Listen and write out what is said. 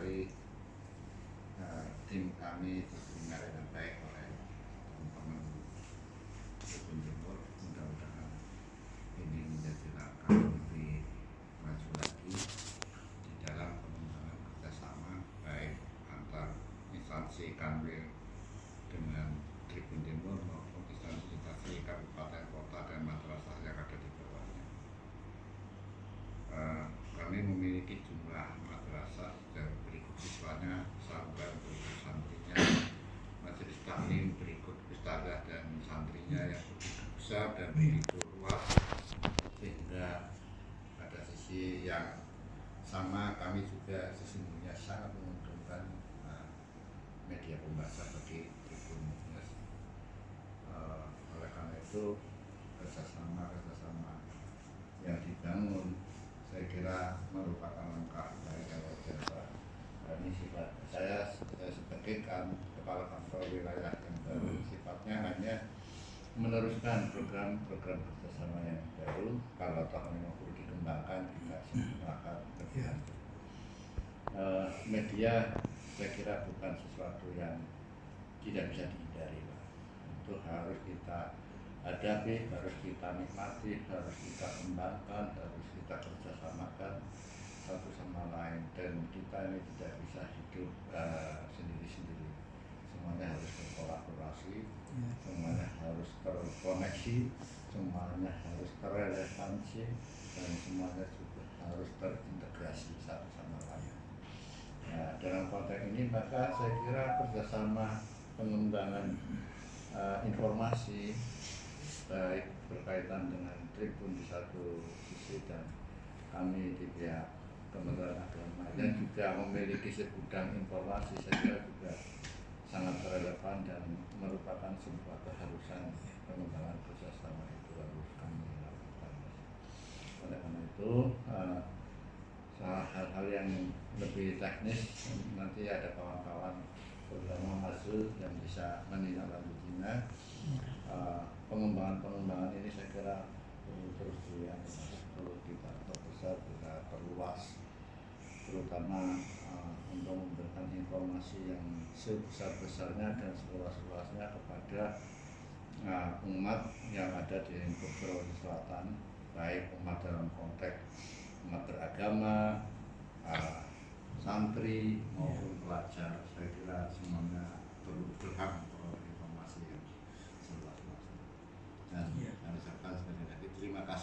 sekali tim kami diterima dengan baik oleh teman-teman Tribun Timur. Mudah-mudahan ini menjadi langkah lebih maju lagi di dalam pengembangan kerjasama baik antar instansi Kanwil dengan Tribun Timur maupun instansi kabupaten, kota, dan madrasah yang ada di bawahnya. Kami memiliki jumlah madrasah dan berikut siswanya, pesantren berikut santrinya, majelis taklim berikut ustadzah dan santrinya yang begitu besar dan begitu luas, sehingga pada sisi yang sama kami juga sesungguhnya sangat menguntungkan media pembaca bagi Tribun News. Oleh karena itu kerjasama yang dibangun saya kira merupakan langkah baik yang luar biasa. Ini sifat saya sebagai kepala kantor wilayah yang baru, sifatnya hanya meneruskan program-program kerjasama yang baru. Kalau toh memang perlu dikembangkan, kita silakan berjalan. Media saya kira bukan sesuatu yang tidak bisa dihindari, Pak. Itu harus kita hadapi, harus kita nikmati, harus kita kembangkan, harus kita kerjasamakan satu sama lain, dan kita ini tidak bisa hidup sendiri-sendiri. Semuanya harus berkolaborasi, semuanya harus terkoneksi, semuanya harus terrelevansi, dan semuanya juga harus terintegrasi satu sama lain. Nah, dalam konteks ini maka saya kira kerjasama pengembangan informasi baik berkaitan dengan Tribun di satu sisi dan kami di pihak Kementerian Agama yang juga memiliki segudang informasi, saya kira juga sangat relevan dan merupakan sebuah keharusan pengembangan kerjasama itu harus kami lakukan. Oleh karena itu hal-hal yang lebih teknis nanti ada kawan-kawan terutama Azul yang bisa menindaklanjutinya. Pengembangan ini saya kira perlu terus kita perbesar, kita perluas, terutama untuk memberikan informasi yang sebesar-besarnya dan seluas-luasnya kepada umat yang ada di lingkup Sulawesi Selatan, baik umat dalam konteks umat beragama, santri maupun pelajar. Saya kira semuanya perlu berhak